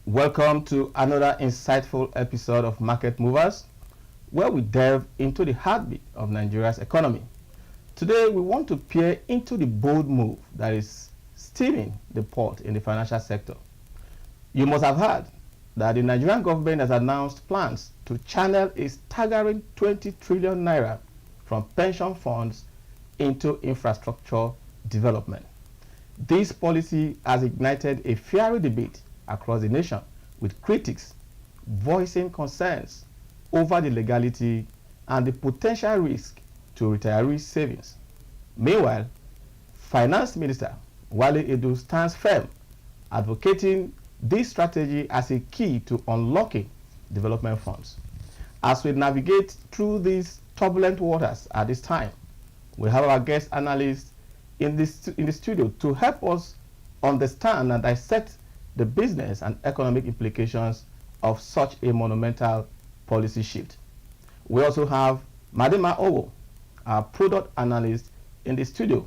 Welcome to another insightful episode of Market Movers, where we delve into the heartbeat of Nigeria's economy. Today, we want to peer into the bold move that is steaming the pot in the financial sector. You must have heard that the Nigerian government has announced plans to channel a staggering 20 trillion naira from pension funds into infrastructure development. This policy has ignited a fiery debate across the nation, with critics voicing concerns over the legality and the potential risk to retiree savings. Meanwhile, Finance Minister Wale Edu stands firm, advocating this strategy as a key to unlocking development funds. As we navigate through these turbulent waters at this time, we have our guest analyst in the studio to help us understand and dissect the business and economic implications of such a monumental policy shift. We also have Madema Owo, our product analyst, in the studio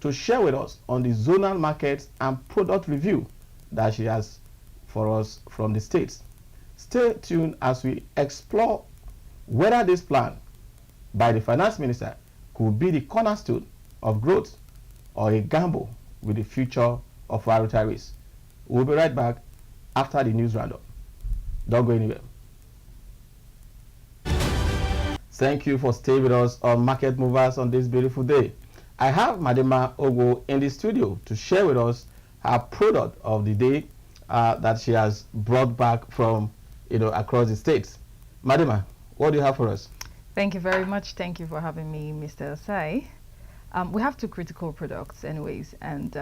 to share with us on the zonal markets and product review that she has for us from the States. Stay tuned as we explore whether this plan by the Finance Minister could be the cornerstone of growth or a gamble with the future of our retirees. We'll be right back after the news roundup. Don't go anywhere. Thank you for staying with us on Market Movers on this beautiful day. I have Madema Ogo in the studio to share with us her product of the day that she has brought back from across the states. Madema, what do you have for us? Thank you very much. Thank you for having me, Mr. Osai. We have two critical products anyways, and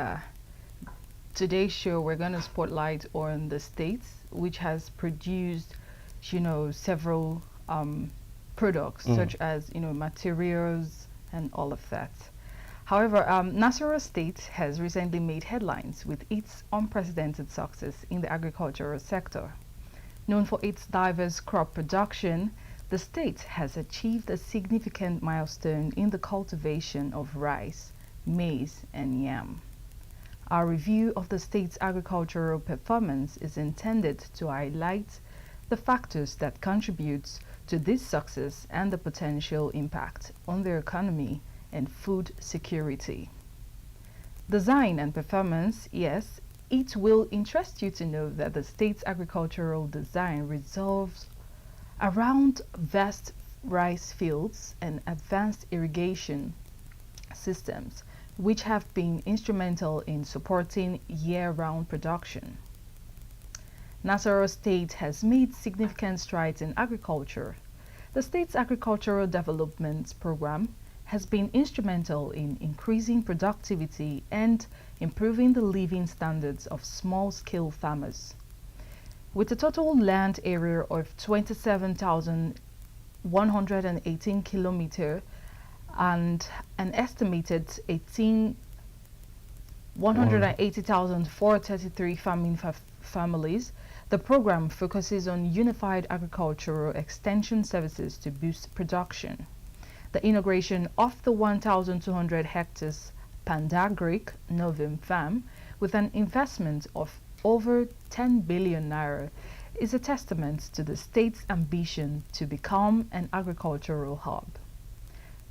today's show we're going to spotlight on the states, which has produced several products such as materials and all of that. However, Nasarawa State has recently made headlines with its unprecedented success in the agricultural sector. Known for its diverse crop production, the state has achieved a significant milestone in the cultivation of rice, maize, and yam. Our review of the state's agricultural performance is intended to highlight the factors that contribute to this success and the potential impact on their economy and food security. Design and performance, yes, it will interest you to know that the state's agricultural design revolves around vast rice fields and advanced irrigation systems, which have been instrumental in supporting year-round production. Nasarawa State has made significant strides in agriculture. The state's agricultural development program has been instrumental in increasing productivity and improving the living standards of small-scale farmers. With a total land area of 27,118 kilometers and an estimated 180,433 farming families, the program focuses on unified agricultural extension services to boost production. The inauguration of the 1,200 hectares Pandagric Novum Farm, with an investment of over 10 billion naira, is a testament to the state's ambition to become an agricultural hub.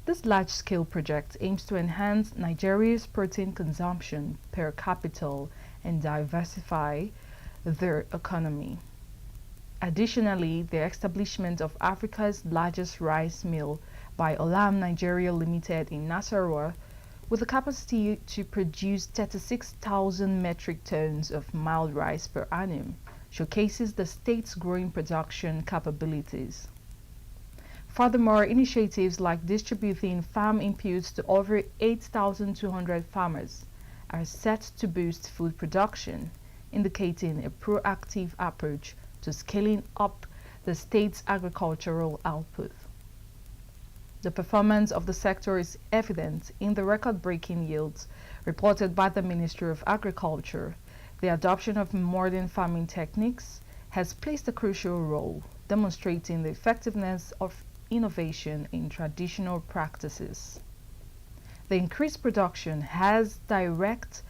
This large-scale project aims to enhance Nigeria's protein consumption per capita and diversify their economy. Additionally, the establishment of Africa's largest rice mill by Olam Nigeria Limited in Nasarawa, with a capacity to produce 36,000 metric tons of mild rice per annum, showcases the state's growing production capabilities. Furthermore, initiatives like distributing farm inputs to over 8,200 farmers are set to boost food production, indicating a proactive approach to scaling up the state's agricultural output. The performance of the sector is evident in the record-breaking yields reported by the Ministry of Agriculture. The adoption of modern farming techniques has played a crucial role, demonstrating the effectiveness of innovation in traditional practices. The increased production has direct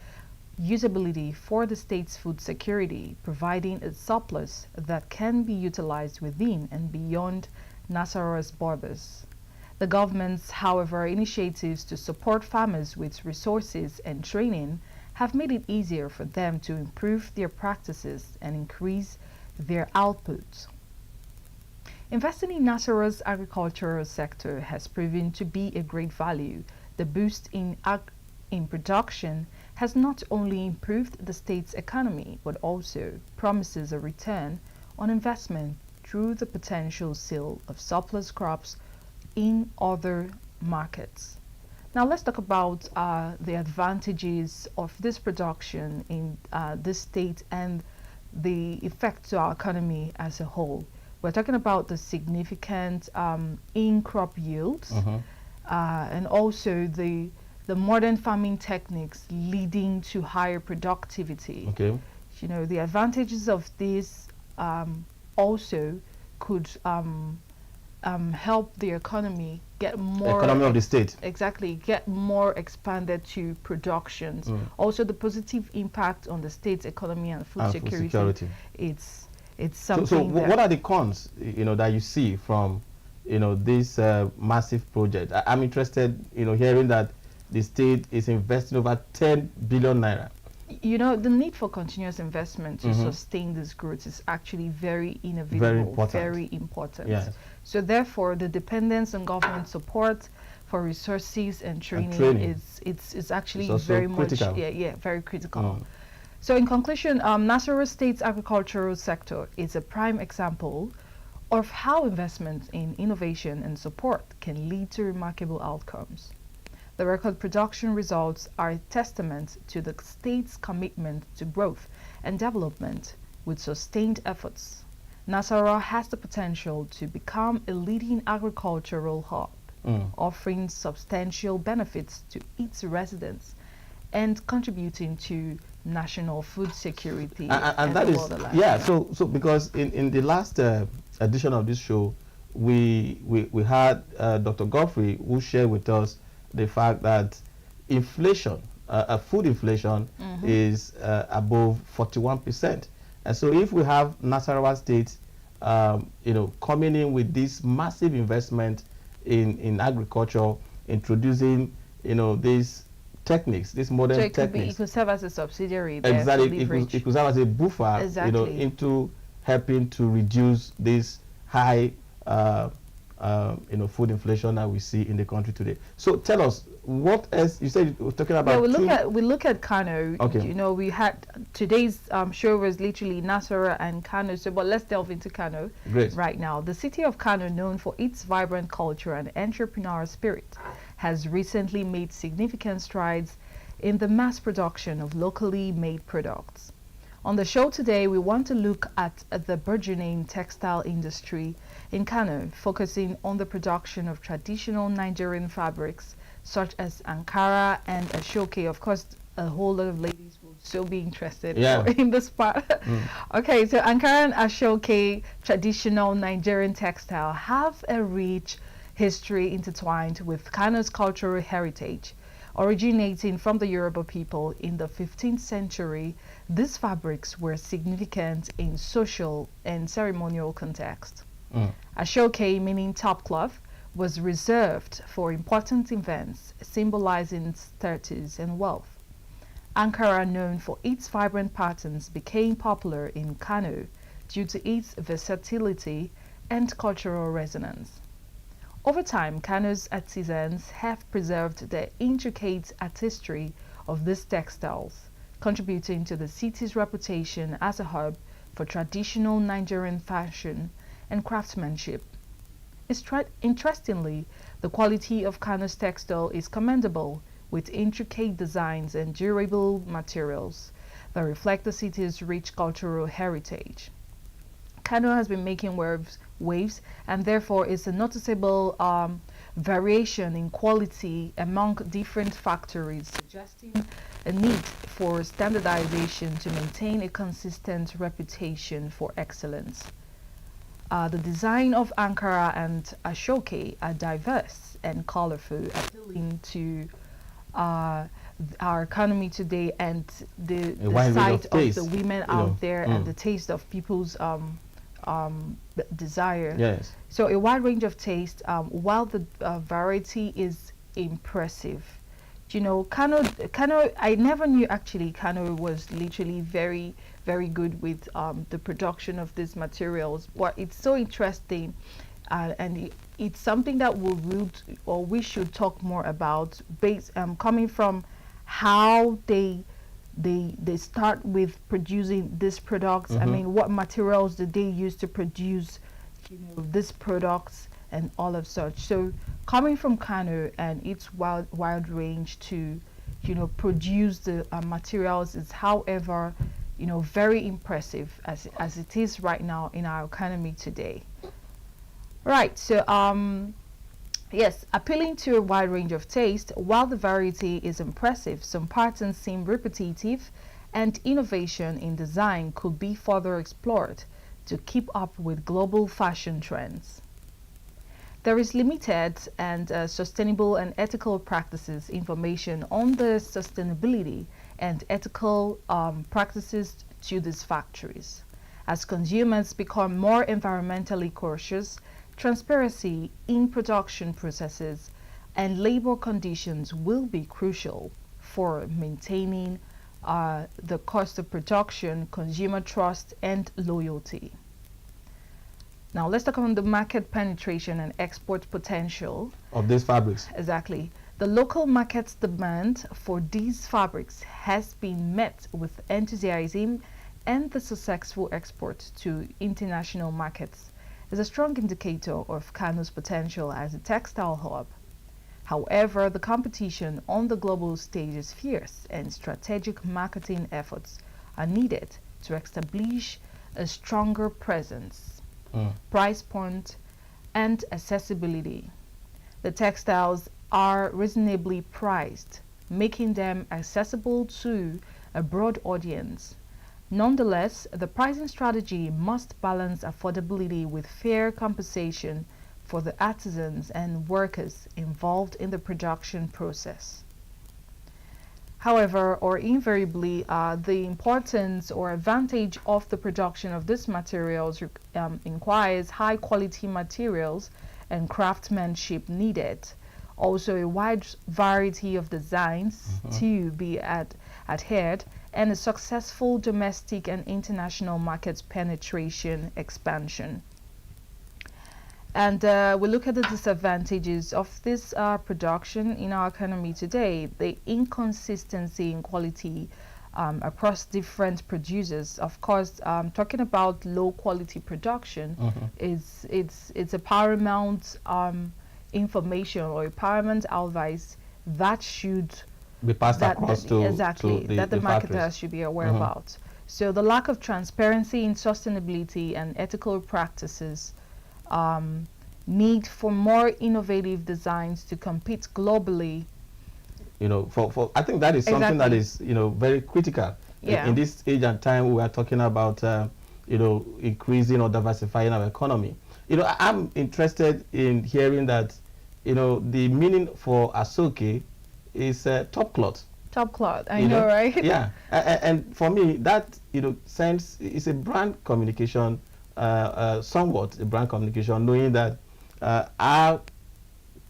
usability for the state's food security, providing a surplus that can be utilized within and beyond Nasarawa's borders. The government's, however, initiatives to support farmers with resources and training have made it easier for them to improve their practices and increase their output. Investing in Nasarawa's agricultural sector has proven to be a great value. The boost in production has not only improved the state's economy but also promises a return on investment through the potential sale of surplus crops in other markets. Now let's talk about the advantages of this production in this state and the effect to our economy as a whole. We're talking about the significant in-crop yields and also the modern farming techniques leading to higher productivity. Okay. You know, the advantages of this also could help the economy get more Economy of the state. exactly get more expanded to productions. Also, the positive impact on the state's economy and food security. It's something. So what are the cons, that you see from, this massive project? I'm interested, hearing that the state is investing over 10 billion naira. You know, the need for continuous investment to sustain this growth is actually very inevitable, very important. Yes. So therefore, the dependence on government support for resources and training, is actually very critical. much very critical. So in conclusion, Nasarawa State's agricultural sector is a prime example of how investment in innovation and support can lead to remarkable outcomes. The record production results are a testament to the state's commitment to growth and development with sustained efforts. Nasarawa has the potential to become a leading agricultural hub, offering substantial benefits to its residents and contributing to national food security. And that is, so because in the last edition of this show, we had Dr. Godfrey, who shared with us the fact that inflation, food inflation, is above 41%. And so if we have Nasarawa State, coming in with this massive investment in agriculture, introducing, these techniques, these modern techniques. It could serve as a subsidiary there. Exactly, it could serve as a buffer, into helping to reduce this high food inflation that we see in the country today. So tell us, what else? You said you were talking about. We look at Kano. Okay. You know, we had today's show was literally Nasarawa and Kano. So, but let's delve into Kano right now. The city of Kano, known for its vibrant culture and entrepreneurial spirit, has recently made significant strides in the mass production of locally made products. On the show today, we want to look at the burgeoning textile industry in Kano, focusing on the production of traditional Nigerian fabrics such as Ankara and Ashoke. Of course, a whole lot of ladies will still be interested in this part. Okay, so Ankara and Ashoke, traditional Nigerian textile, have a rich history intertwined with Kano's cultural heritage. Originating from the Yoruba people in the 15th century, these fabrics were significant in social and ceremonial context. Ashoke, meaning top cloth, was reserved for important events, symbolizing status and wealth. Ankara, known for its vibrant patterns, became popular in Kano due to its versatility and cultural resonance. Over time, Kano's artisans have preserved the intricate artistry of these textiles, contributing to the city's reputation as a hub for traditional Nigerian fashion and craftsmanship. Interestingly, the quality of Kano's textile is commendable, with intricate designs and durable materials that reflect the city's rich cultural heritage. Kano has been making waves and therefore is a noticeable variation in quality among different factories, suggesting a need for standardization to maintain a consistent reputation for excellence. The design of Ankara and Ashoke are diverse and colorful, appealing to our economy today, and the wide range sight of of taste, the women you know. out there and the taste of people's desire. Yes. So a wide range of taste, while the variety is impressive. You know, Kano, I never knew actually Kano was literally very, very good with the production of these materials. But it's so interesting, and it's something that we should talk more about, based coming from how they start with producing these products. I mean, what materials did they use to produce, these products and all of such. So coming from Kano and its wild range to, produce the materials is, however, very impressive as it is right now in our economy today. Right. So yes, appealing to a wide range of taste, while the variety is impressive, some patterns seem repetitive, and innovation in design could be further explored to keep up with global fashion trends. There is limited and sustainable and ethical practices information on the sustainability and ethical practices to these factories. As consumers become more environmentally cautious, transparency in production processes and labor conditions will be crucial for maintaining the cost of production, consumer trust, and loyalty. Now let's talk about the market penetration and export potential of these fabrics. Exactly. The local market's demand for these fabrics has been met with enthusiasm, and the successful export to international markets is a strong indicator of Kano's potential as a textile hub. However, the competition on the global stage is fierce, and strategic marketing efforts are needed to establish a stronger presence, price point, and accessibility. The textiles are reasonably priced, making them accessible to a broad audience. Nonetheless, the pricing strategy must balance affordability with fair compensation for the artisans and workers involved in the production process. However, or invariably, the importance or advantage of the production of these materials requires high quality materials and craftsmanship needed. Also, a wide variety of designs to be adhered, and a successful domestic and international market penetration expansion. And we look at the disadvantages of this production in our economy today. The inconsistency in quality across different producers. Of course, talking about low quality production it's a paramount information or a paramount advice that should be passed across to exactly to that the marketers factories. should be aware about. So the lack of transparency in sustainability and ethical practices, need for more innovative designs to compete globally. For I think that is something that is very critical in this age and time. We are talking about increasing or diversifying our economy. I'm interested in hearing that the meaning for Asoke is top cloth. Top cloth, I know, right? Yeah, and for me that sense is a brand communication, somewhat a brand communication, knowing that our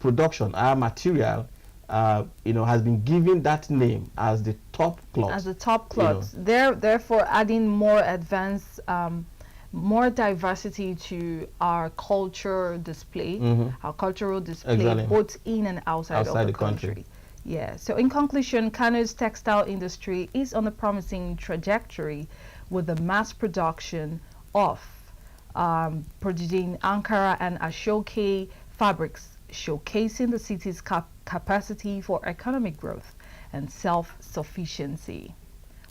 production, our material, has been given that name as the top cloth. As the top cloth, therefore adding more advanced, more diversity to our culture display, our cultural display, exactly, both in and outside of the country. Yeah. So in conclusion, Kano's textile industry is on a promising trajectory with the mass production of producing Ankara and Ashoke fabrics, showcasing the city's capacity for economic growth and self-sufficiency.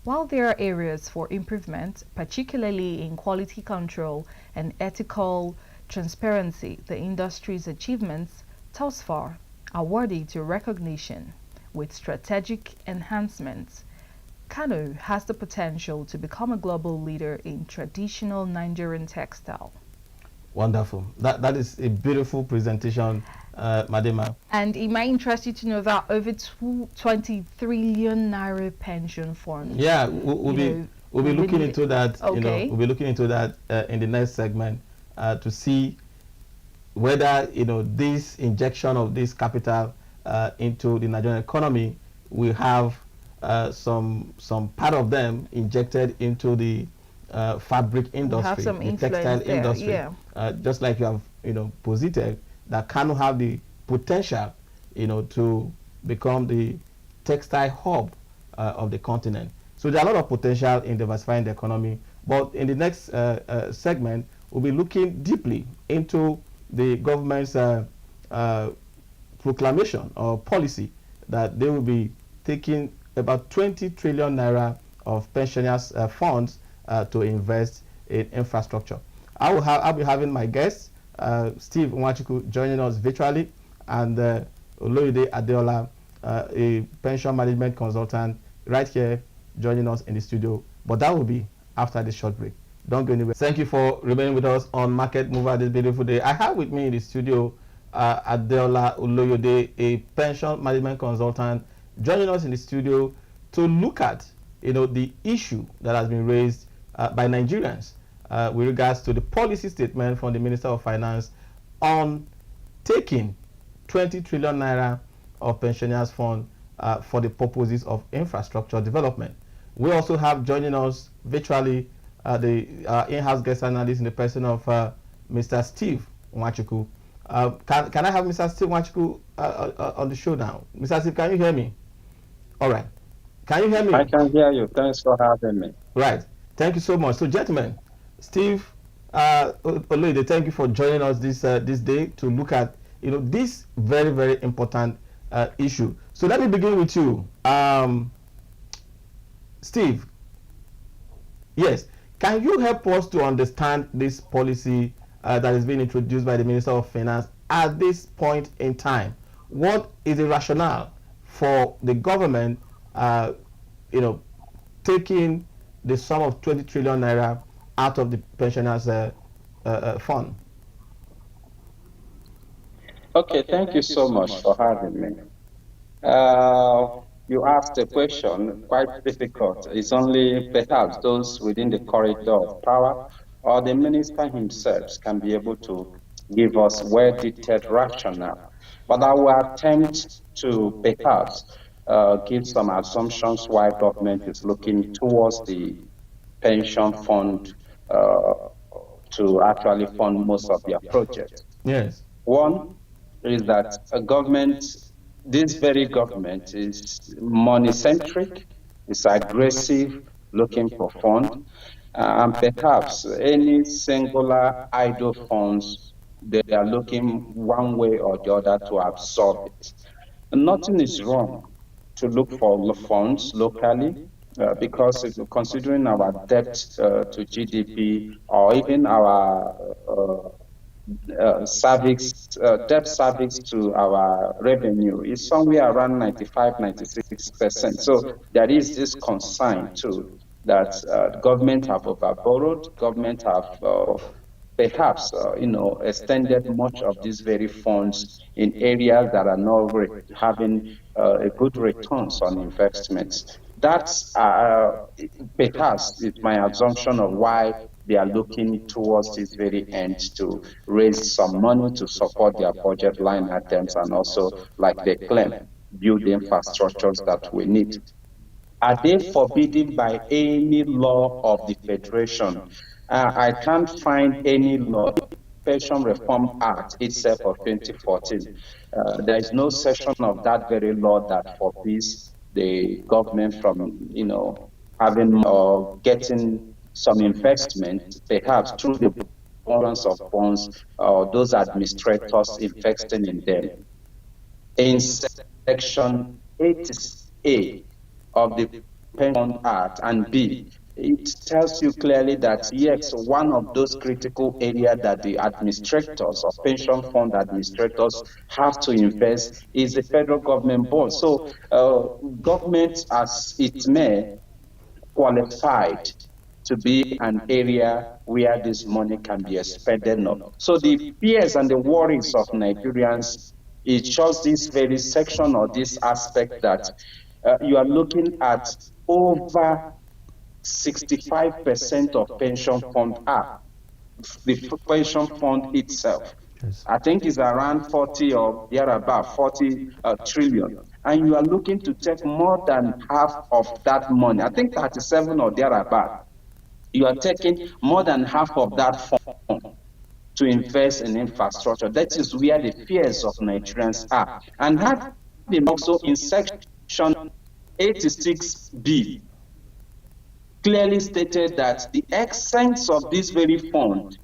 While there are areas for improvement, particularly in quality control and ethical transparency, the industry's achievements thus far are worthy to recognition. With strategic enhancements, Kano has the potential to become a global leader in traditional Nigerian textile. Wonderful. That is a beautiful presentation, Madema. And it might interest you to know that over 20 trillion naira pension funds, Yeah, you know, we'll be will be looking needed. into that. Okay. We'll be looking into that in the next segment to see whether this injection of this capital into the Nigerian economy will have some part of them injected into the fabric We'll have industry, some the textile influence there. industry, Yeah. just like you have posited that Kano have the potential to become the textile hub of the continent. So there are a lot of potential in diversifying the economy. But in the next segment, we'll be looking deeply into the government's proclamation or policy that they will be taking about 20 trillion naira of pensioners' funds to invest in infrastructure. I'll be having my guests, Steve Nwachuku, joining us virtually, and Oloyede Adeola, a pension management consultant, right here joining us in the studio. But that will be after this short break. Don't go anywhere. Thank you for remaining with us on Market Mover this beautiful day. I have with me in the studio Adeola Oloyede, a pension management consultant, joining us in the studio to look at the issue that has been raised by Nigerians with regards to the policy statement from the Minister of Finance on taking 20 trillion naira of pensioners' fund for the purposes of infrastructure development. We also have joining us virtually the in-house guest analyst in the person of Mr. Steve Nwachuku. Can I have Mr. Steve Nwachuku on the show now? Mr. Steve, can you hear me? All right. Can you hear I me? can hear you. Thanks for having me. Right. Thank you so much. So, gentlemen, Steve Oloyede, thank you for joining us this day to look at this very very important issue. So let me begin with you, Steve. Yes, can you help us to understand this policy that is being introduced by the Minister of Finance at this point in time? What is the rationale for the government, you know, taking the sum of 20 trillion naira out of the pensioners' fund? Okay, thank you so much for having me. Uh, you asked a question quite difficult. It's only perhaps those within the corridor of power or the minister himself can be able to give us well-detailed rationale. But I will attempt to perhaps give some assumptions why government is looking towards the pension fund uh, to actually fund most of their projects. Yes. One is that a government, this very government is money centric, is aggressive, looking for funds, and perhaps any singular idle funds, they are looking one way or the other to absorb it. Nothing is wrong to look for funds locally. Because if you're considering our debt to GDP or even our service, debt service to our revenue is somewhere around 95, 96%. So there is this concern too that government have overborrowed, government have perhaps extended much of these very funds in areas that are not having a good returns on investments. That's perhaps is my assumption of why they are looking towards this very end to raise some money to support their budget line items and also, like they claim, build the infrastructures that we need. Are they forbidden by any law of the Federation? I can't find any law. Pension Reform Act itself of 2014. There is no section of that very law that forbids the government from, having or getting some investment, perhaps through the bonds of bonds or those administrators investing in them. In section 80A of the Pension Act and B, it tells you clearly that yes, one of those critical areas that the administrators or pension fund administrators have to invest is the federal government board. So government, as it may, qualified to be an area where this money can be expended on. So the fears and the worries of Nigerians is just this very section or this aspect that you are looking at over 65% of pension fund the pension fund itself. Yes. I think is around 40 or thereabout 40 trillion. And you are looking to take more than half of that money. I think 37 or thereabout. You are taking more than half of that fund to invest in infrastructure. That is where the fears of Nigerians are. And having also in section 86B clearly stated that the essence of this very fund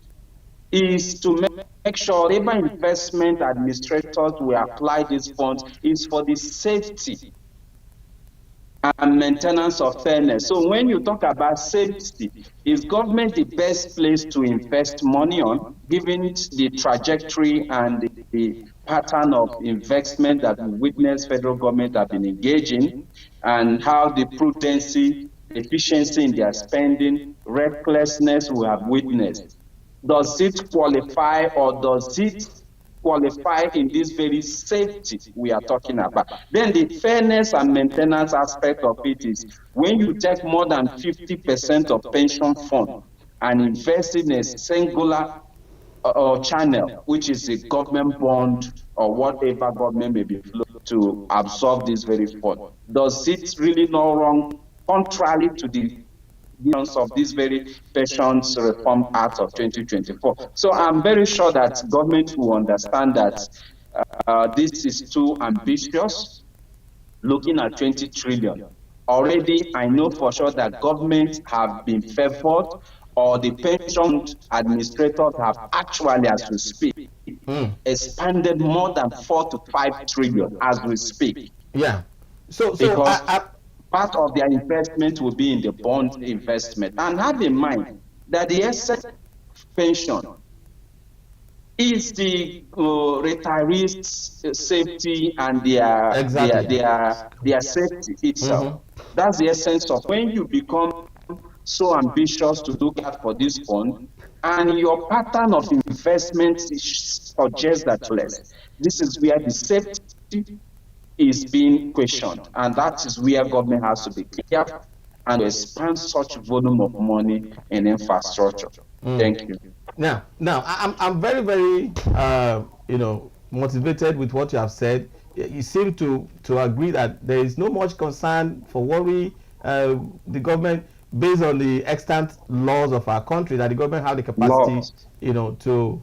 is to make sure labor investment administrators will apply these funds is for the safety and maintenance of fairness. So when you talk about safety, is government the best place to invest money on, given the trajectory and the pattern of investment that we witness federal government have been engaging, and how the prudency, efficiency in their spending, recklessness we have witnessed? Does it qualify, or does it qualify in this very safety we are talking about? Then the fairness and maintenance aspect of it is when you take more than 50% of pension fund and invest in a singular channel, which is a government bond or whatever government may be to absorb this very fund, does it really not wrong contrary to the of this very Pensions Reform Act of 2024. So I'm very sure that government will understand that this is too ambitious, looking at 20 trillion. Already, I know for sure that governments have been favored, or the pension administrators have actually, as we speak, expanded more than 4 to 5 trillion as we speak. Yeah. So because part of their investment will be in the bond investment. And have in mind that the essence of pension is the retirees' safety and their safety itself. That's the essence of when you become so ambitious to look at for this fund, and your pattern of investment suggests that less. This is where the safety is being questioned, and that is where government has to be careful and expand such volume of money in infrastructure. Thank you. Now I'm very, very motivated with what you have said. You seem to agree that there is no much concern for worry the government, based on the extant laws of our country, that the government have the capacity to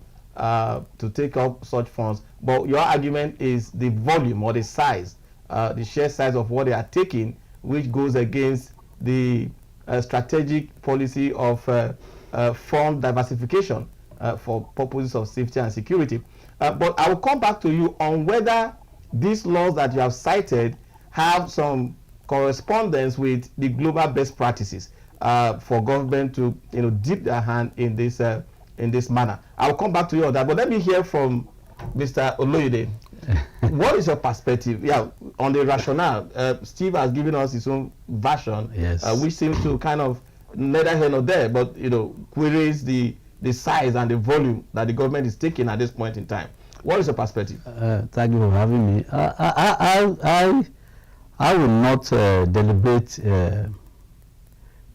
take up such funds. But your argument is the volume or the size, the sheer size of what they are taking, which goes against the strategic policy of fund diversification for purposes of safety and security. But I will come back to you on whether these laws that you have cited have some correspondence with the global best practices for government to dip their hand in this manner. I'll come back to you on that, but let me hear from Mr. Oloyede. What is your perspective on the rationale? Steve has given us his own version, which seems to kind of neither here nor there, but queries the size and the volume that the government is taking at this point in time. What is your perspective? Thank you for having me. I will not deliberate the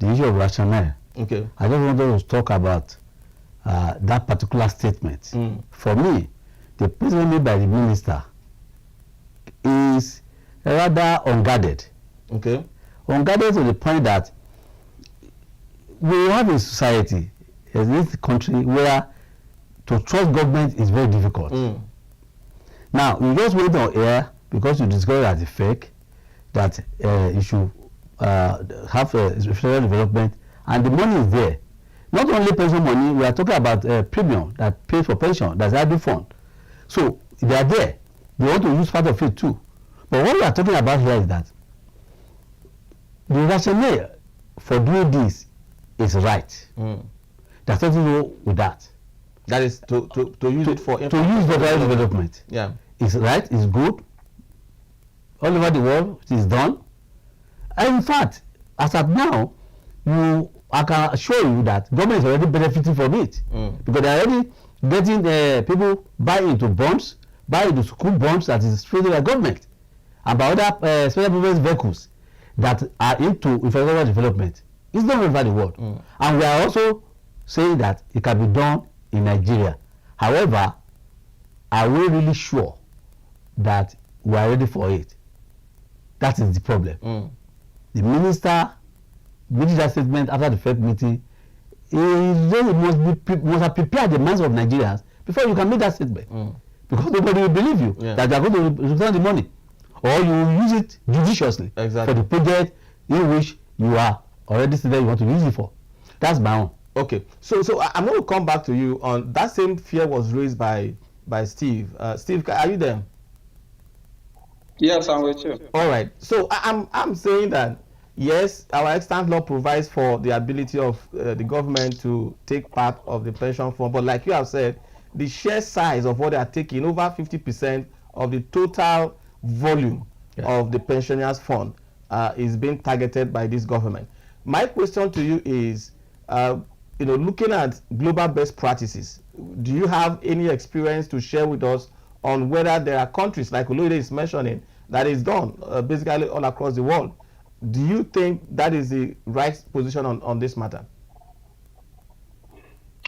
issue of rationale. Okay. I just wanted to talk about that particular statement. For me, the statement made by the minister is rather unguarded. Okay. Unguarded to the point that we have a society in this country where to trust government is very difficult. Now, you just wait on air because you discover that it's fake, that you should have a social development, and the money is there. Not only pension money, we are talking about premium that pays for pension, that's added fund. So they are there. They want to use part of it too. But what we are talking about here is that the rationale for doing this is right. There's nothing wrong with that. That is to use it for development. Yeah. It's right, it's good. All over the world, it is done. And in fact, as of now, you I can assure you that government is already benefiting from it because they are already getting people buy into bonds, buy into school bonds that is funded by government and by other special purpose vehicles that are into infrastructure development. It's not all over the world. And we are also saying that it can be done in Nigeria. However, are we really sure that we are ready for it? That is the problem. The minister made that statement after the FEC meeting. He must have prepared the minds of Nigerians before you can make that statement. Because nobody will believe you that they are going to return the money. Or you use it judiciously for the project in which you are already stated you want to use it for. That's my own. Okay, so I'm going to come back to you on that same fear was raised by Steve. Steve, are you there? Yes, I'm with you. All right. So I'm saying that yes, our extant law provides for the ability of the government to take part of the pension fund, but like you have said, the share size of what they are taking, over 50% of the total volume of the pensioners fund is being targeted by this government. My question to you is, looking at global best practices, do you have any experience to share with us on whether there are countries like Oloide is mentioning that is done basically all across the world? Do you think that is the right position on this matter?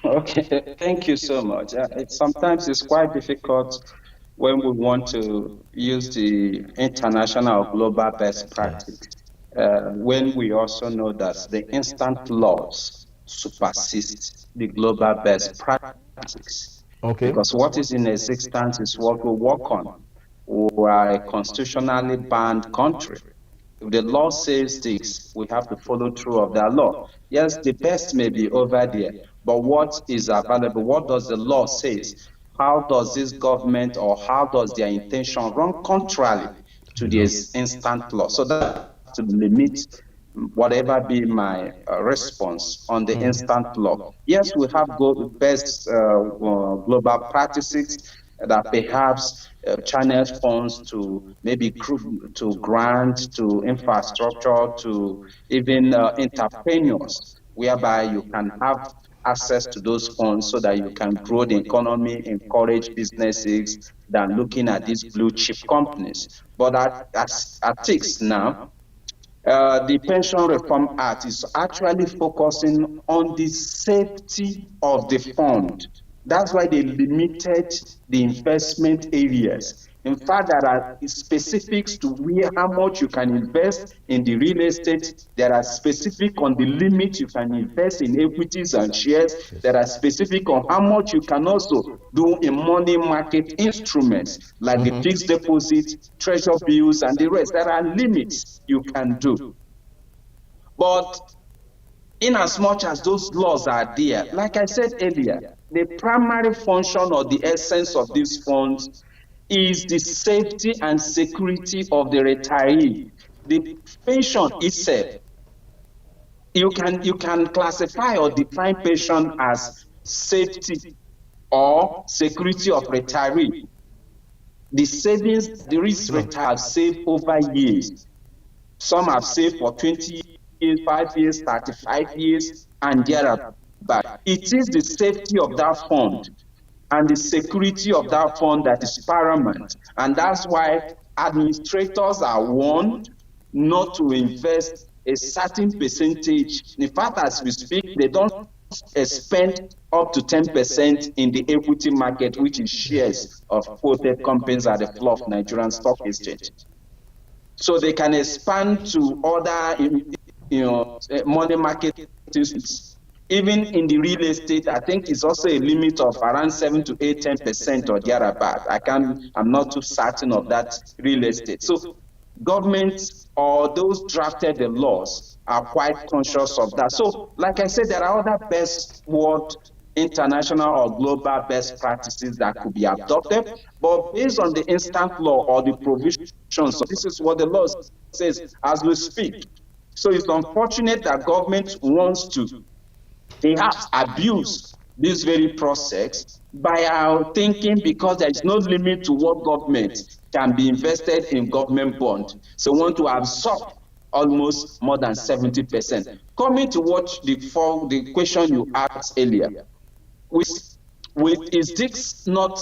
Okay, thank you so much. Sometimes it's quite difficult when we want to use the international or global best practice, when we also know that the instant laws supersede the global best practice. Okay. Because what is in existence is what we work on. We are a constitutionally banned country. If the law says this, we have to follow through of that law. Yes, the best may be over there, but what is available? What does the law say? How does this government or how does their intention run contrary to this instant law? So that to limit whatever be my response on the instant law. Yes, we have best global practices that perhaps channel funds to maybe to grant, to infrastructure, to even entrepreneurs, whereby you can have access to those funds so that you can grow the economy, encourage businesses, than looking at these blue chip companies. But as ethics now, the Pension Reform Act is actually focusing on the safety of the fund. That's why they limited the investment areas. In fact, there are specifics to how much you can invest in the real estate. There are specific on the limit you can invest in equities and shares. There are specific on how much you can also do in money market instruments like the fixed deposit, treasury bills, and the rest. There are limits you can do. But in as much as those laws are there, like I said earlier, the primary function or the essence of these funds is the safety and security of the retiree. The pension itself, you can classify or define pension as safety or security of retiree. The savings the rich retirees have saved over years. Some have saved for 20 years, 5 years, 35 years, and thereabout. It is the safety of that fund and the security of that fund that is paramount. And that's why administrators are warned not to invest a certain percentage. In fact, as we speak, they don't spend up to 10% in the equity market, which is shares of quoted companies at the floor of Nigerian Stock Exchange. So they can expand to other, money market institutions. Even in the real estate, I think it's also a limit of around 7 to 8, 10% or thereabout. I'm not too certain of that real estate. So governments or those drafted the laws are quite conscious of that. So, like I said, there are other best world, international or global best practices that could be adopted, but based on the instant law or the provisions, so this is what the law says as we speak. So it's unfortunate that government wants to perhaps abuse this very process by our thinking, because there is no limit to what government can be invested in government bond. So want to absorb almost more than 70%. Coming to what the question you asked earlier, is this not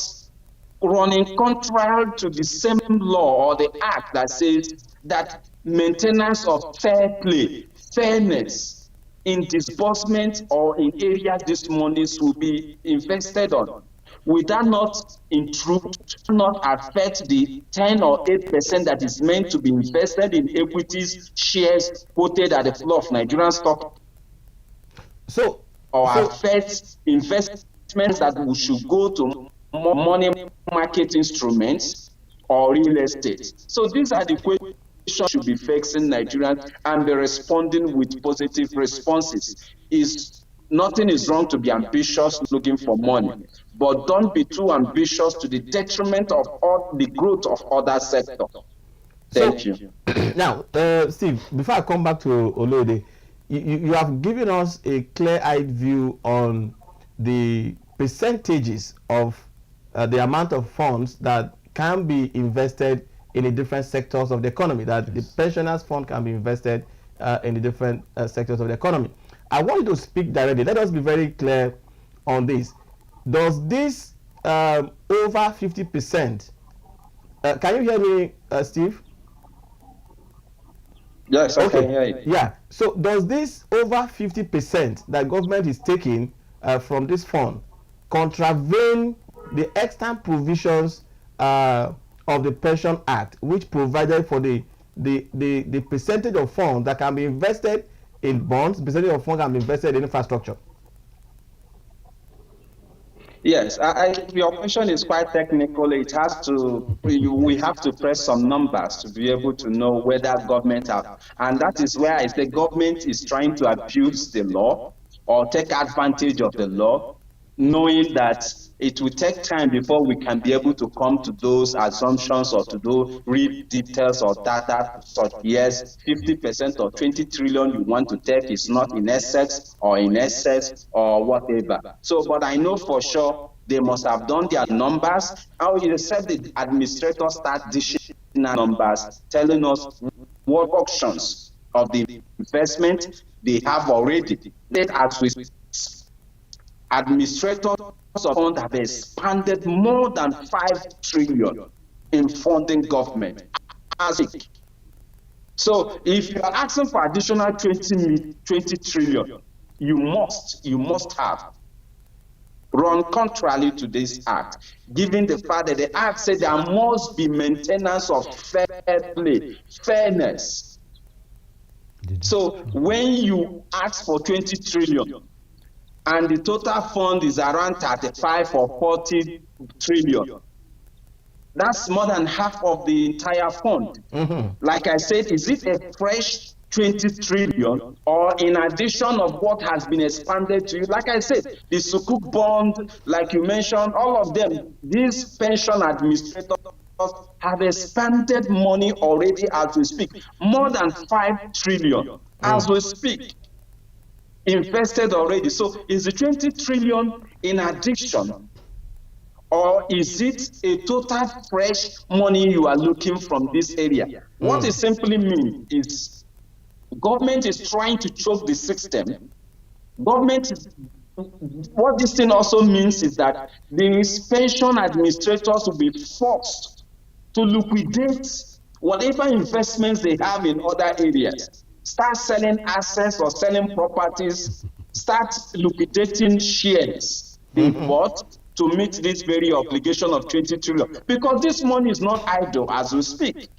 running contrary to the same law or the act that says that maintenance of fair play, fairness in disbursement or in areas these monies will be invested on? Will that not intrude, not affect the 10 or 8% that is meant to be invested in equities, shares quoted at the floor of Nigerian stock, or affect investments that we should go to money market instruments or real estate? So these are the questions should be facing Nigerians and be responding with positive responses. Nothing is wrong to be ambitious looking for money, but don't be too ambitious to the detriment of all the growth of other sectors. Thank you. Now, Steve, before I come back to Olode, you have given us a clear-eyed view on the percentages of the amount of funds that can be invested in the different sectors of the economy, that the pensioners fund can be invested in the different sectors of the economy. I want you to speak directly. Let us be very clear on this. Does this over 50%, can you hear me, Steve? Yes, I can hear you. Yeah. So does this over 50% that government is taking from this fund contravene the extant provisions of the Pension Act, which provided for the percentage of funds that can be invested in bonds, percentage of funds can be invested in infrastructure? Yes, your question is quite technical. It has to, we have to press some numbers to be able to know whether government have, and that is where I say government is trying to abuse the law or take advantage of the law, knowing that it will take time before we can be able to come to those assumptions or to do real details or data such yes, 50% or 20 trillion you want to take is not in excess or or whatever. So, but I know for sure they must have done their numbers. How you said the administrators start dishing numbers, telling us what auctions of the investment they have already. That as we administrators of funds have expanded more than 5 trillion in funding government. So if you are asking for additional 20 trillion, you must have run contrary to this act, given the fact that the act said there must be maintenance of fair play, fairness. So when you ask for 20 trillion, and the total fund is around 35 or 40 trillion. That's more than half of the entire fund. Like I said, is it a fresh 20 trillion or in addition of what has been expanded to you? Like I said, the Sukuk bond, like you mentioned, all of them, these pension administrators have expanded money already as we speak, more than 5 trillion as we speak. Invested already. So is the 20 trillion in addition, or is it a total fresh money you are looking from this area? What it simply means is government is trying to choke the system. What this thing also means is that the pension administrators will be forced to liquidate whatever investments they have in other areas. Start selling assets or selling properties, start liquidating shares they bought to meet this very obligation of 20 trillion. Because this money is not idle as we speak.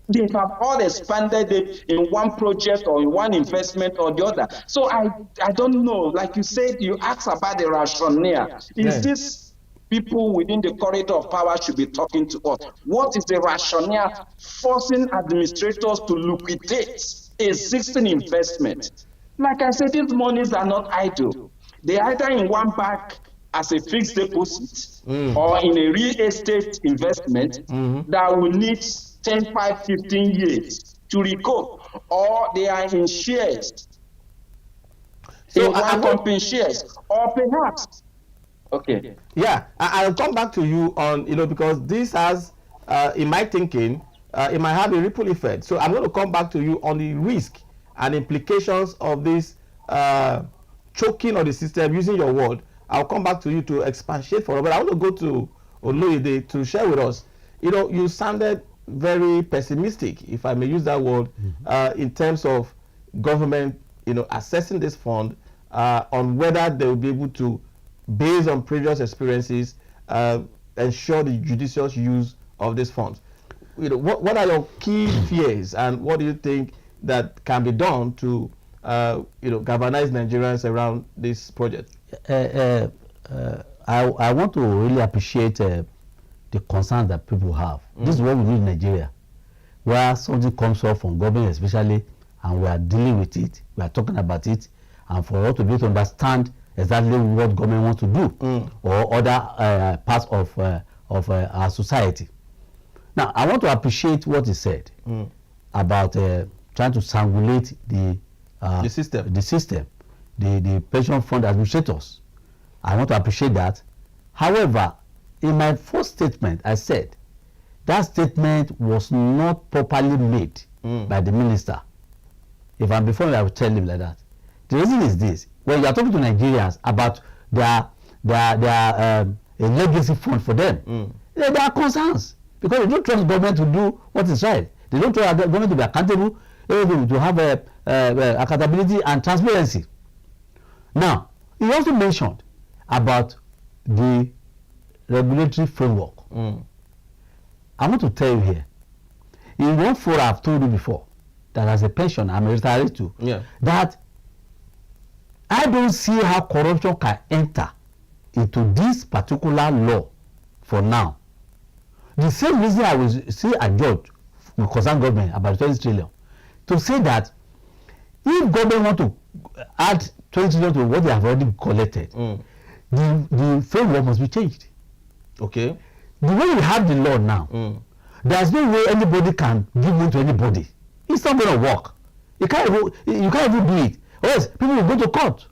They have all expanded it in one project or in one investment or the other. So I don't know, like you said, you asked about the rationale. Is this people within the corridor of power should be talking to us? What is the rationale forcing administrators to liquidate existing investment? Like I said, these monies are not idle. They are either in one bank as a fixed deposit or in a real estate investment that will need 10, 5, 15 years to recoup, or they are in shares, so in one company shares, or perhaps. Okay. Yeah, I'll come back to you on, because this has, in my thinking, it might have a ripple effect. So I'm going to come back to you on the risk and implications of this choking of the system, using your word. I'll come back to you to expatiate for it. But I want to go to Oloyede to share with us. You sounded very pessimistic, if I may use that word, in terms of government, assessing this fund on whether they will be able to, based on previous experiences, ensure the judicious use of these funds. What are your key fears, and what do you think that can be done to, galvanize Nigerians around this project? I want to really appreciate the concern that people have. This is what we do in Nigeria, where something comes up from government especially, and we are dealing with it, we are talking about it, and for us to be able to understand exactly what government wants to do, or other parts of our society. Now, I want to appreciate what he said about trying to strangulate the system, the pension fund administrators. I want to appreciate that. However, in my first statement, I said that statement was not properly made by the minister. If I'm before me, I will tell him like that. The reason is this: when you are talking to Nigerians about their legacy fund for them, there are concerns, because they don't trust government to do what is right. They don't trust government to be accountable, to have accountability and transparency. Now, he also mentioned about the regulatory framework. I want to tell you here, in one forum I've told you before, that as a pension I'm retired to, that I don't see how corruption can enter into this particular law for now. The same reason I will see a judge will concern government about 20 trillion to say that if government want to add 20 trillion to what they have already collected, the framework must be changed. Okay. The way we have the law now, there's no way anybody can give money to anybody. It's not going to work. You can't even do it. Or else people will go to court.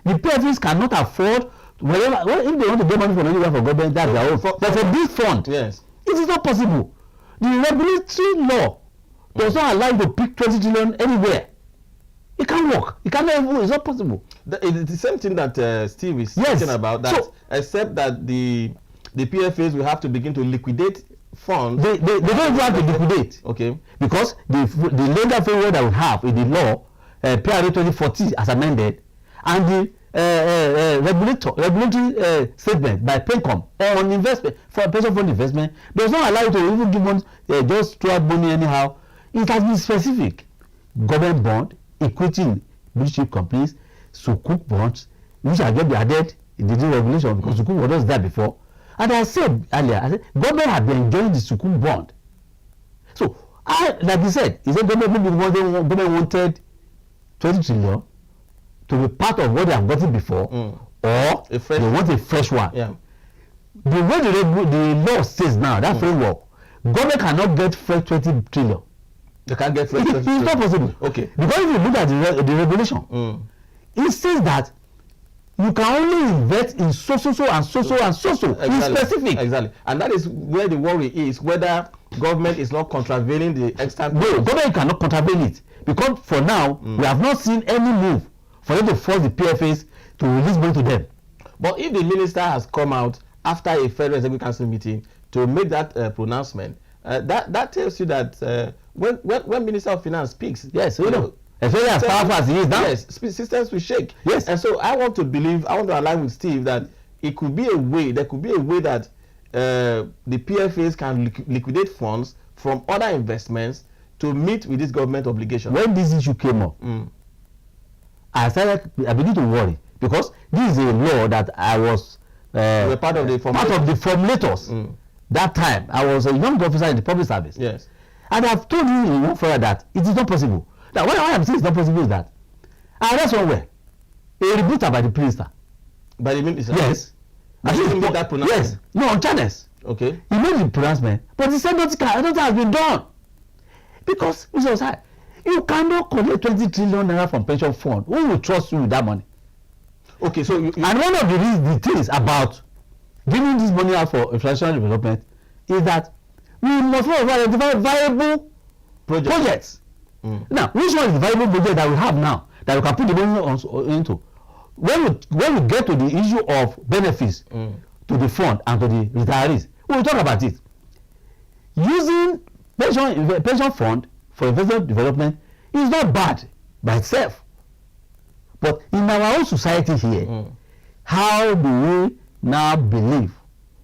The PFs cannot afford whatever. If they want to get money from anywhere for government, that's their own. But for this fund, it is not possible. The regulatory law does not allow you to pick 20 trillion anywhere. It can't work. It cannot even. It's not possible. It's the same thing that Steve is talking about. That except that the PFAs will have to begin to liquidate funds. They don't even have to liquidate. Okay. Because the legal framework that we have in the law, PRA 2014 as amended, and the regulatory statement by PENCOM on investment for pension fund investment does not allow you to even give money, just throw out money anyhow. It has been specific. Government bond, equity in blue chip companies, sukuk bonds, which are going to be added in the new regulation, because sukuk was there before. And I said earlier, government have been enjoying the sukuk bond. So, like he said government wanted 20 trillion to be part of what they have gotten before, or they want a fresh one. Yeah. The way the law says now, that framework, government cannot get fresh 20 trillion. They can't get fresh 20 trillion. It's not possible. Okay. Because if you look at the regulation, it says that you can only invest in so and so. Exactly. It's specific. Exactly. And that is where the worry is, whether government is not contravening the extant. No, government cannot contravene it, because for now we have not seen any move for them to force the PFAs to release money to them. But if the minister has come out after a Federal Executive Council meeting to make that pronouncement, that tells you that when Minister of Finance speaks, yes, especially as powerful as he is now, yes, systems will shake. Yes. And so I want to align with Steve that it could be a way, there could be a way that the PFAs can liquidate funds from other investments to meet with this government obligation. When this issue came up, I began to worry, because this is a law that I was part of the formulators. That time I was a young officer in the public service. Yes. And I've told you in one further that it is not possible. Now, what I'm saying is not possible is that I read somewhere a rebuttal by the minister. By the minister? Yes. I didn't make that pronouncement. Yes. No, on channels. Okay. He made the pronouncement, but he said nothing has been done. Because, Mr. Osai, you cannot collect 20 trillion naira from pension fund. Who will trust you with that money? Okay, so you and one of the things about giving this money out for infrastructure development is that we must first of all identify viable projects. Now, which one is the viable project that we have now that we can put the money into? When we get to the issue of benefits to the fund and to the retirees, we will talk about it. Using pension fund for investment development is not bad by itself, but in our own society here, how do we now believe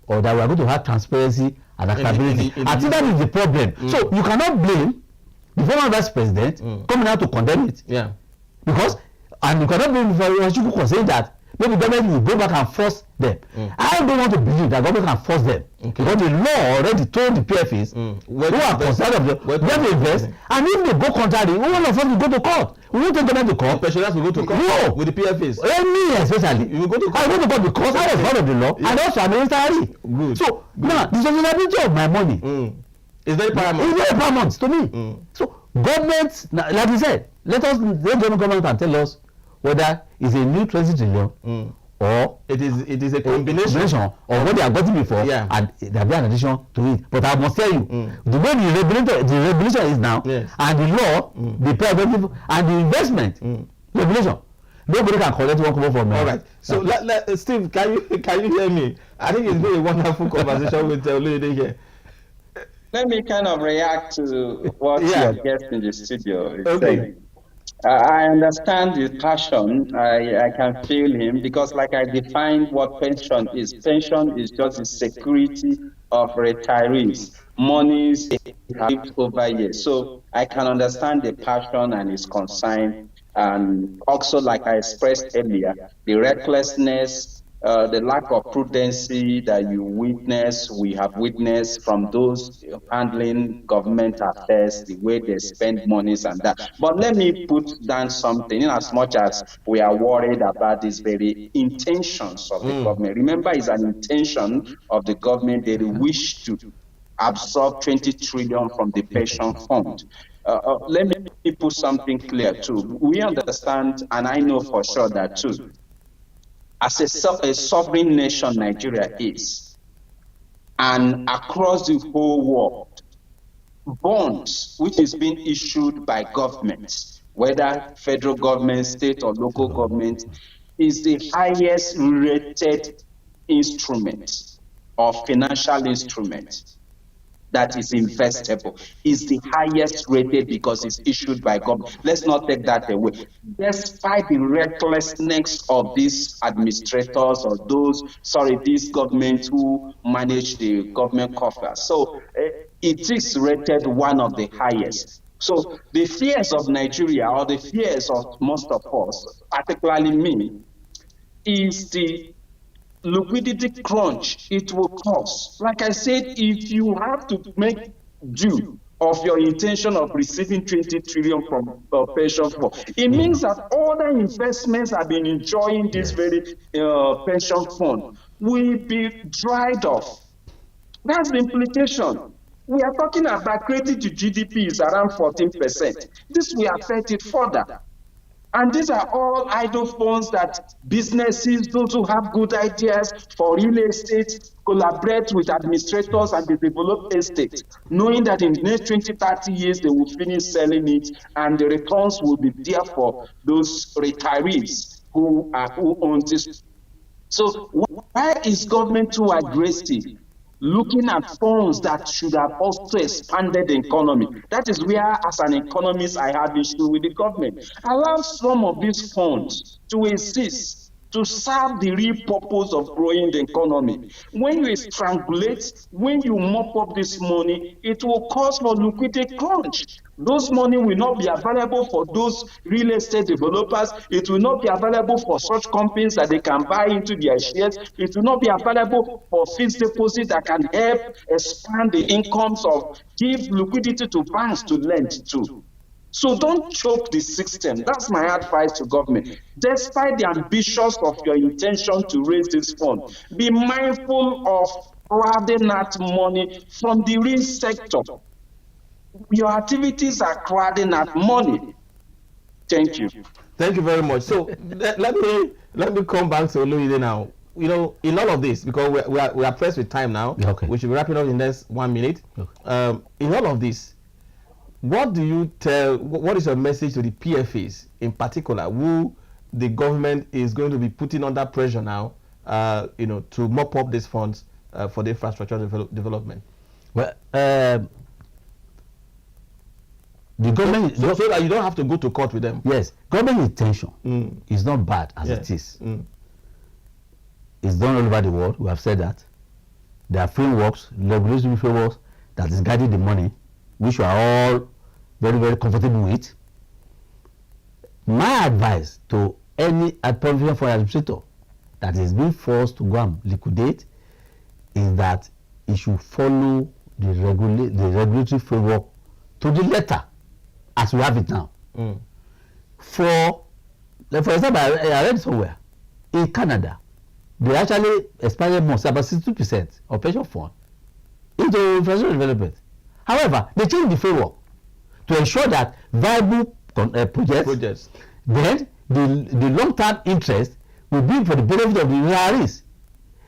or that we are going to have transparency and accountability? I think that is the problem. So you cannot blame the former vice president coming out to condemn it. Yeah. Because, and you cannot blame Chukwuka saying that maybe government will go back and force them. I don't want to believe that government can force them. Because the law already told the PFAs who are concerned of them, where to invest, and if they go contrary, all of us will go to court. We won't take government to court. Pensioners will go to court. No. With the PFAs. Me especially. You will go to court. I go to court because I was part of the law and also I'm a retiree. Good. So now the sustainability of my money It's very paramount. It's very paramount to me. So government, like you said, let the government can tell us whether it's a new 20 trillion or it is a combination of what they have gotten before, and there be an addition to it. But I must tell you, the way the regulation is now, and the law, the prerogative, and the investment regulation, nobody can collect one kobo from me. All right. So Steve, can you hear me? I think it's been a wonderful conversation with Oluyede here. Let me kind of react to what your guest in the studio is saying. I understand his passion. I can feel him because, like I defined what pension is. Pension is just the security of retirees. Monies saved over years. So I can understand the passion and his concern. And also, like I expressed earlier, the recklessness, the lack of prudency that we have witnessed from those handling government affairs, the way they spend monies and that. But let me put down something, in as much as we are worried about these very intentions of the government. Remember, it's an intention of the government. They wish to absorb 20 trillion from the pension fund. Let me put something clear too. We understand, and I know for sure that too, as a sovereign nation Nigeria is, and across the whole world, bonds which is being issued by governments, whether federal government, state or local government, is the highest rated instrument or financial instrument that is investable, is the highest rated because it's issued by government. Let's not take that away. Despite the recklessness of these administrators or these governments who manage the government coffers. So it is rated one of the highest. So the fears of Nigeria, or the fears of most of us, particularly me, is the liquidity crunch it will cause. Like I said, if you have to make due of your intention of receiving 20 trillion from pension fund, it means that other investments have been enjoying this very pension fund will be dried off. That's the implication. We are talking about credit to GDP is around 14%. This will affect it further. And these are all idle funds that businesses, those who have good ideas for real estate, collaborate with administrators and they develop estates, knowing that in the next 20, 30 years they will finish selling it and the returns will be there for those retirees who own this. So why is government too aggressive? Looking at funds that should have also expanded the economy. That is where, as an economist, I have issue with the government. Allow some of these funds to exist, to serve the real purpose of growing the economy. When you strangulate, when you mop up this money, it will cause for liquidity crunch. Those money will not be available for those real estate developers. It will not be available for such companies that they can buy into their shares. It will not be available for fixed deposit that can help expand the incomes of, give liquidity to banks to lend to. So don't choke the system. That's my advice to government. Despite the ambitious of your intention to raise this fund, be mindful of crowding out money from the real sector. Your activities are crowding out money. Thank you. Thank you very much. So let me come back to Oluyede now. you know, in all of this, because we are pressed with time now, Okay. we should be wrapping up in the next 1 minute. Okay. In all of this, what do you tell, what is your message to the PFAs in particular, who the government is going to be putting under pressure now, you know, to mop up these funds for the infrastructure development? Well, the government, so that you don't have to go to court with them. yes, government intention is not bad as it is. It's done all over the world. We have said that. There are frameworks, regulatory frameworks that is guiding the money, which we are all very, very comfortable with. My advice to any provision for administrator that is being forced to go and liquidate is that it should follow the regulatory framework to the letter as we have it now. For example, I read somewhere in Canada, they actually expanded more, about 62% of pension fund into infrastructure development. However, they changed the framework to ensure that viable projects, then the long-term interest will be for the benefit of the retirees.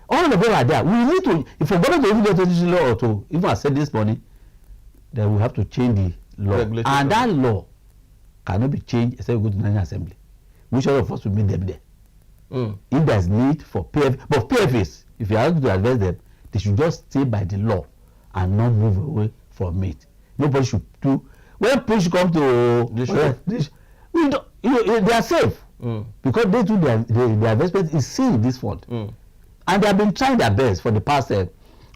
All of them are there. We need to, if we're going to even get to law or to even accept this money, then we have to change the law. And that law cannot be changed except we go to the National Assembly. Which all of us will meet them there. If there's need for PF, but PFAs, if you are going to advise them, they should just stay by the law and not move away from it. Nobody should do. When push comes to we don't, you know, they are safe because they do their investment is seen in this fund, and they have been trying their best for the past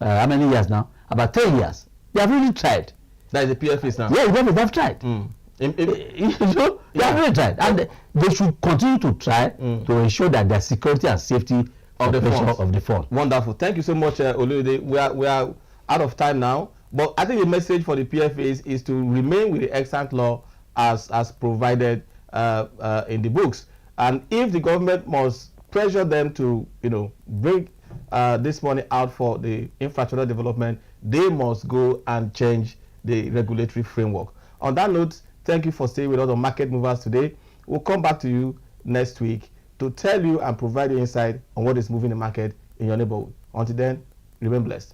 how many years now? About 10 years. They have really tried. That is the PFAs now. Yeah, they have tried. You know, they have really tried, and they should continue to try to ensure that their security and safety of the fund. Wonderful. Thank you so much, Oluyede. We are out of time now, but I think the message for the PFAs is to remain with the excellent law as provided in the books, and if the government must pressure them to, you know, bring this money out for the infrastructure development, they must go and change the regulatory framework. On that note, thank you for staying with us on Market Movers today. We'll come back to you next week to tell you and provide you insight on what is moving the market in your neighborhood. Until then, remain blessed.